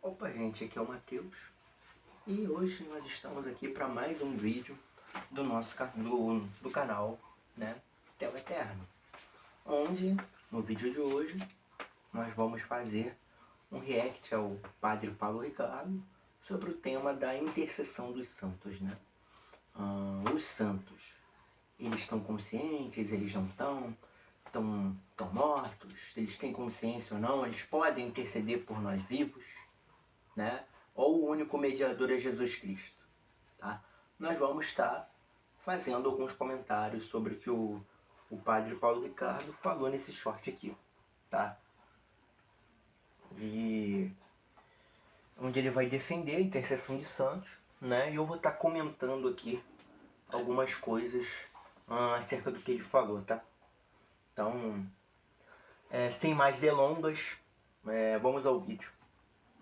Opa, gente, aqui é o Matheus e hoje nós estamos aqui para mais um vídeo do nosso do canal, né, Tela Eterno, onde no vídeo de hoje nós vamos fazer um react ao Padre Paulo Ricardo sobre o tema da intercessão dos santos, né? Os santos, eles estão conscientes, eles não estão mortos, eles têm consciência ou não, eles podem interceder por nós vivos, né? Ou o único mediador é Jesus Cristo, tá? Nós vamos estar fazendo alguns comentários sobre o que o Padre Paulo Ricardo falou nesse short aqui, tá? E onde ele vai defender a intercessão de santos, né? E eu vou estar comentando aqui algumas coisas acerca do que ele falou, tá? Então, sem mais delongas, vamos ao vídeo.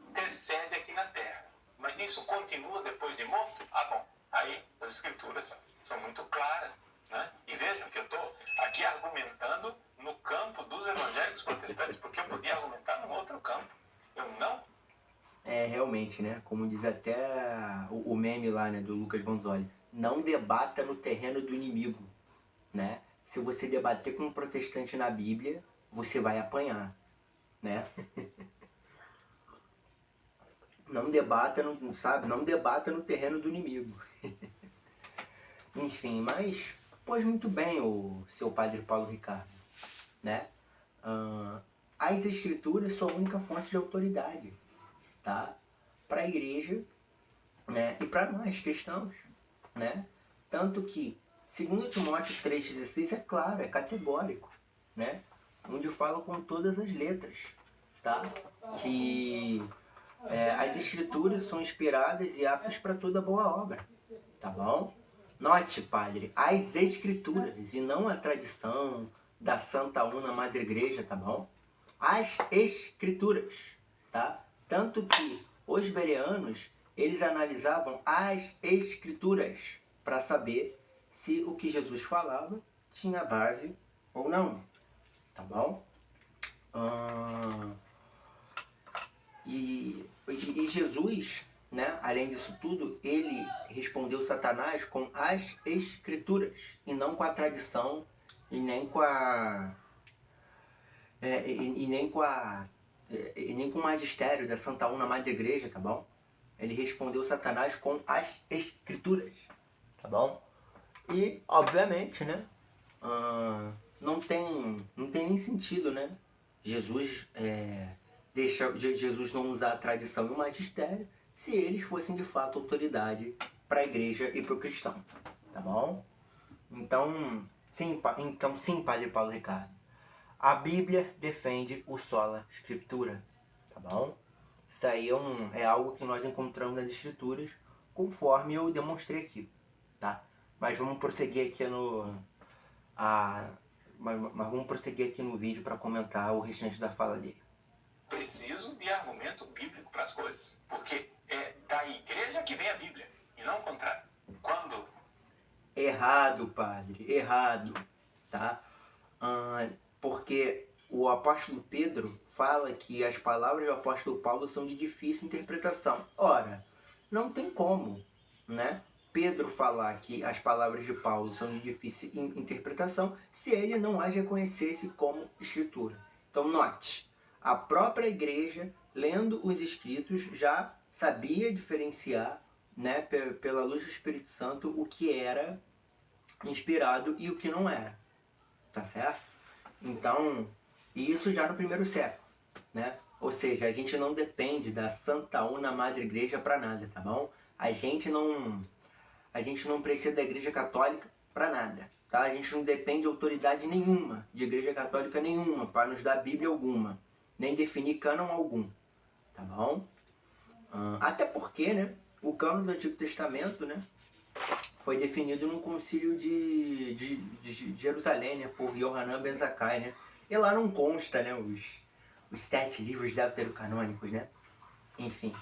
Intercede aqui na terra. Mas isso continua depois de morto? Ah, bom. Aí as escrituras são muito claras, né? E vejam que eu estou aqui argumentando no campo dos evangélicos protestantes, porque eu podia argumentar num outro campo. Eu não... Realmente, né? Como diz até o meme lá, né, do Lucas Bonzoli, não debata no terreno do inimigo, né? Se você debater com um protestante na Bíblia, você vai apanhar, né? Não debata, não debata no terreno do inimigo. Enfim, mas pois muito bem o seu Padre Paulo Ricardo, né? As escrituras são a única fonte de autoridade, tá? Para a igreja, né? E para nós cristãos, né? Tanto que 2 Timóteo 3,16 é claro, é categórico, né? Onde fala com todas as letras, tá? Que as escrituras são inspiradas e aptas para toda boa obra, tá bom? Note, padre, as escrituras e não a tradição da Santa Una Madre Igreja, tá bom? As escrituras, tá? Tanto que os bereanos, eles analisavam as escrituras para saber se o que Jesus falava tinha base ou não, tá bom? E Jesus, né, além disso tudo, ele respondeu Satanás com as escrituras e não com a tradição e nem com o magistério da Santa Una Madre Igreja, tá bom? Ele respondeu Satanás com as escrituras, tá bom? E, obviamente, né, não tem nem sentido, né, Jesus não usar a tradição e o magistério se eles fossem de fato autoridade para a igreja e para o cristão, tá bom? Então, sim, Padre Paulo Ricardo, a Bíblia defende o sola Scriptura, tá bom? Isso aí é algo que nós encontramos nas escrituras, conforme eu demonstrei aqui, tá? Mas vamos prosseguir aqui mas vamos prosseguir aqui no vídeo para comentar o restante da fala dele. Preciso de argumento bíblico para as coisas, porque é da igreja que vem a Bíblia, e não o contrário. Quando... Errado, padre, errado, tá? Porque o apóstolo Pedro fala que as palavras do apóstolo Paulo são de difícil interpretação. Ora, não tem como, né, Pedro falar que as palavras de Paulo são de difícil interpretação se ele não as reconhecesse como escritura. Então note, a própria igreja, lendo os escritos, já sabia diferenciar, né, pela luz do Espírito Santo, o que era inspirado e o que não era, tá certo? Então, isso já no primeiro século, né? Ou seja, a gente não depende da Santa Una Madre Igreja para nada, tá bom? A gente não precisa da Igreja Católica para nada, tá? A gente não depende de autoridade nenhuma, de Igreja Católica nenhuma, para nos dar Bíblia alguma, nem definir cânon algum, tá bom? Até porque, né, o cânon do Antigo Testamento, né, foi definido no concílio de Jerusalém, né, por Yohanan Ben Zakkai, né? E lá não consta, né, os 7 livros deuterocanônicos, né? Enfim.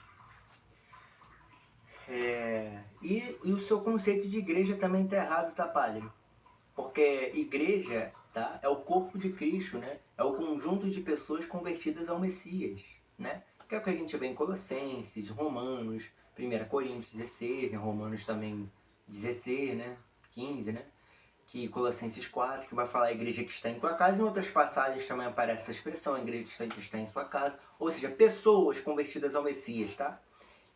E o seu conceito de igreja também está errado, tá, padre? Porque igreja, tá, é o corpo de Cristo, né? É o conjunto de pessoas convertidas ao Messias, né? que é o que a gente vê em Colossenses, Romanos, 1 Coríntios 16, né? Romanos também 16, né? 15, né? Que Colossenses 4, que vai falar a igreja que está em tua casa. Em outras passagens também aparece essa expressão, a igreja que está em sua casa. Ou seja, pessoas convertidas ao Messias, tá?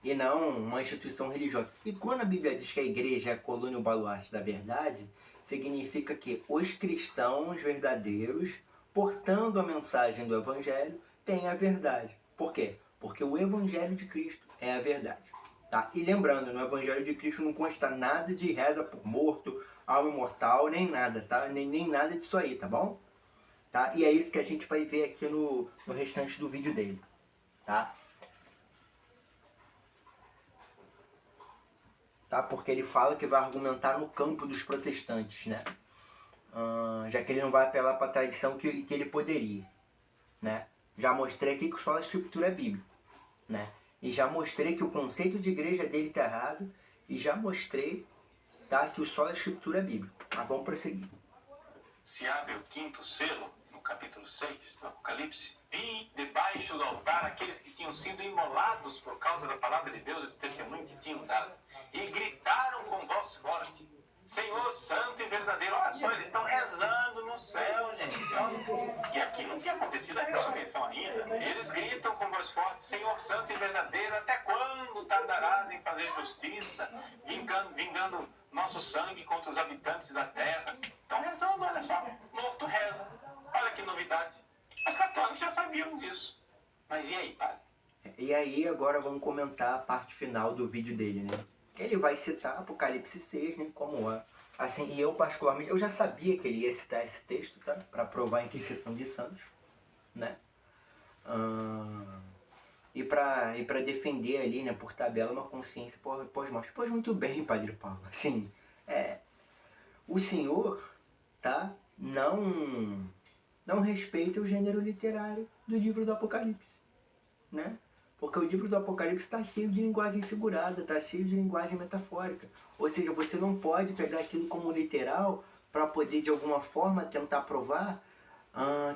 E não uma instituição religiosa. E quando a Bíblia diz que a igreja é a coluna e o baluarte da verdade, significa que os cristãos verdadeiros, portando a mensagem do Evangelho, têm a verdade. Por quê? Porque o Evangelho de Cristo é a verdade. Tá? E lembrando, no Evangelho de Cristo não consta nada de reza por morto, alma imortal, nem nada, tá? Nem nada disso aí, tá bom? Tá? E é isso que a gente vai ver aqui no restante do vídeo dele, tá? Tá? Porque ele fala que vai argumentar no campo dos protestantes, né? Já que ele não vai apelar para a tradição que ele poderia, né? Já mostrei aqui que o solo da escritura é bíblico, né? E já mostrei que o conceito de igreja dele está errado, e já mostrei, tá, que o solo da escritura é bíblico. Mas vamos prosseguir. Se abre o quinto selo, no capítulo 6 do Apocalipse, vi debaixo do altar aqueles que tinham sido imolados por causa da palavra de Deus e do testemunho que tinham dado, e gritaram com voz forte: Senhor Santo e verdadeiro. Olha só, eles estão rezando no céu, gente. E aqui não tinha acontecido a ressurreição ainda. Eles gritam com voz forte: Senhor Santo e verdadeiro, até quando tardarás em fazer justiça, vingando nosso sangue contra os habitantes da terra? Estão rezando, olha só. Morto reza. Olha que novidade. Os católicos já sabiam disso. Mas e aí, padre? E aí agora vamos comentar a parte final do vídeo dele, né? Ele vai citar Apocalipse 6, né? Como é. Assim, e eu particularmente, eu já sabia que ele ia citar esse texto, tá? Para provar a intercessão de santos, né? E para defender ali, né, por tabela, uma consciência pós-morte. Pois muito bem, Padre Paulo. Assim, o senhor, tá? Não respeita o gênero literário do livro do Apocalipse, né? Porque o livro do Apocalipse está cheio de linguagem figurada, está cheio de linguagem metafórica. Ou seja, você não pode pegar aquilo como literal para poder, de alguma forma, tentar provar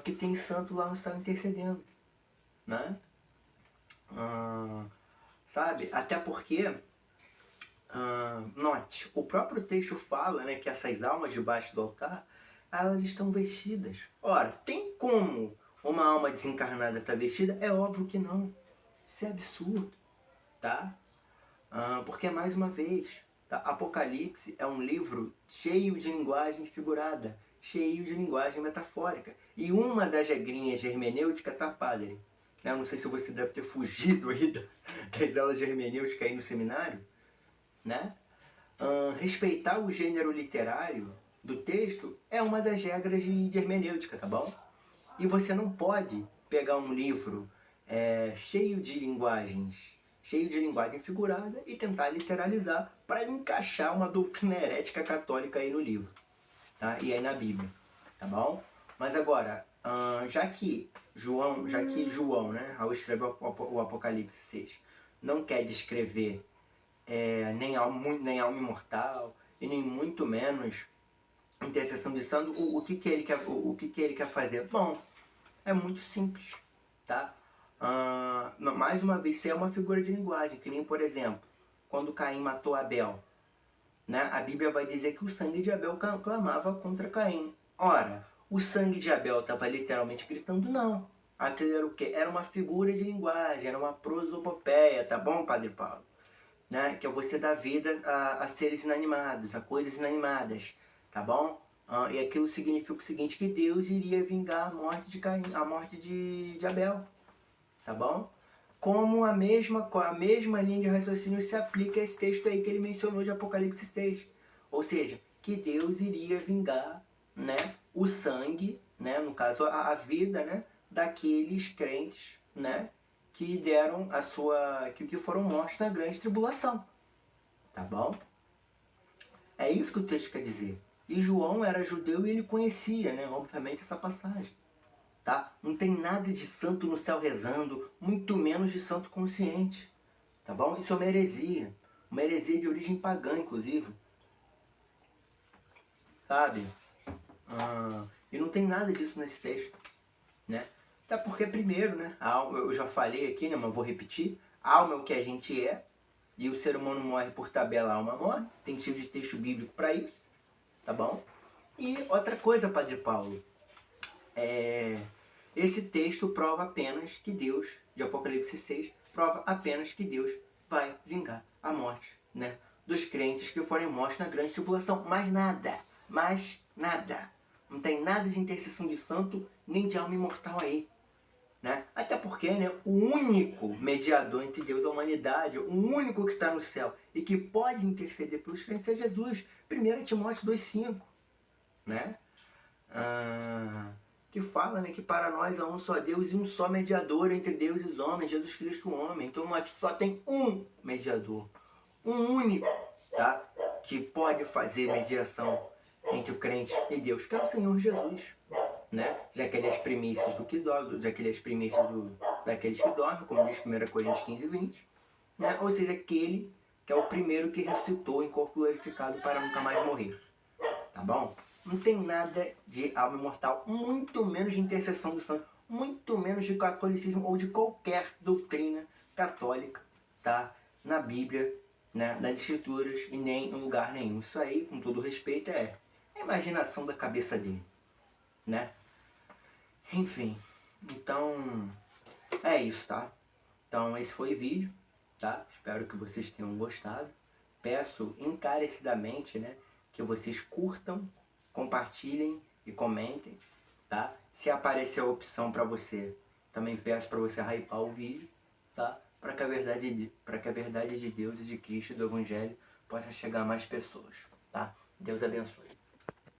que tem santo lá no céu intercedendo, né? Sabe? Até porque, note, o próprio texto fala, né, que essas almas debaixo do altar, elas estão vestidas. Ora, tem como uma alma desencarnada estar vestida? É óbvio que não. Isso é absurdo, tá? Porque, mais uma vez, tá? Apocalipse é um livro cheio de linguagem figurada, cheio de linguagem metafórica. E uma das regrinhas de hermenêutica tá, padre? Eu não sei se você deve ter fugido aí das aulas de hermenêutica aí no seminário, né? Respeitar o gênero literário do texto é uma das regras de hermenêutica, tá bom? E você não pode pegar um livro cheio de linguagem figurada e tentar literalizar para encaixar uma doutrina herética católica aí no livro, tá? E aí na Bíblia, tá bom? Mas agora, já que João, né, ao escrever o Apocalipse 6, não quer descrever nem alma imortal e nem muito menos intercessão de santo, o que ele quer fazer? Bom, é muito simples, tá? Mais uma vez, isso é uma figura de linguagem, que nem, por exemplo, quando Caim matou Abel, né? A Bíblia vai dizer que o sangue de Abel clamava contra Caim. Ora, o sangue de Abel estava literalmente gritando? Não. Aquilo era o quê? Era uma figura de linguagem, era uma prosopopeia, tá bom, Padre Paulo? Né? Que é você dar vida a seres inanimados, a coisas inanimadas, tá bom? E aquilo significa o seguinte, que Deus iria vingar a morte de Caim, a morte de Abel, tá bom? Como a mesma linha de raciocínio se aplica a esse texto aí que ele mencionou de Apocalipse 6. Ou seja, que Deus iria vingar, né, o sangue, né, no caso a vida, né, daqueles crentes, né, que deram que foram mortos na grande tribulação. Tá bom? É isso que o texto quer dizer. E João era judeu e ele conhecia, né, obviamente, essa passagem. Tá? Não tem nada de santo no céu rezando, muito menos de santo consciente. Tá bom? Isso é uma heresia de origem pagã, inclusive. Sabe? E não tem nada disso nesse texto, né? Até porque, primeiro, né, a alma, eu já falei aqui, né, mas vou repetir, a alma é o que a gente é, e o ser humano morre por tabela, a alma morre. Tem tipo de texto bíblico para isso, tá bom? E outra coisa, Padre Paulo, esse texto prova apenas que Deus, de Apocalipse 6, prova apenas que Deus vai vingar a morte, né, dos crentes que forem mortos na grande tribulação. Mais nada, mais nada. Não tem nada de intercessão de santo, nem de alma imortal aí. Né? Até porque, né, o único mediador entre Deus e a humanidade, o único que está no céu e que pode interceder pelos crentes é Jesus. 1 Timóteo 2,5. Né? Que fala, né, que para nós há um só Deus e um só mediador entre Deus e os homens, Jesus Cristo o homem. Então nós só tem um mediador, um único, tá? Que pode fazer mediação entre o crente e Deus, que é o Senhor Jesus. Né? Já que ele é as primícias do que dorme, já que ele é as primícias daqueles que dormem, como diz 1 Coríntios 15:20, né? Ou seja, aquele que é o primeiro que ressuscitou em corpo glorificado para nunca mais morrer. Tá bom? Não tem nada de alma imortal, muito menos de intercessão do santo, muito menos de catolicismo ou de qualquer doutrina católica, tá? Na Bíblia, né? Nas Escrituras e nem em lugar nenhum. Isso aí, com todo respeito, é a imaginação da cabeça dele, né? Enfim, então é isso, tá? Então esse foi o vídeo, tá? Espero que vocês tenham gostado. Peço encarecidamente, né, que vocês curtam, compartilhem e comentem, tá? Se aparecer a opção para você, também peço para você hypar o vídeo, tá? Para que a verdade de Deus e de Cristo e do Evangelho possa chegar a mais pessoas, tá? Deus abençoe.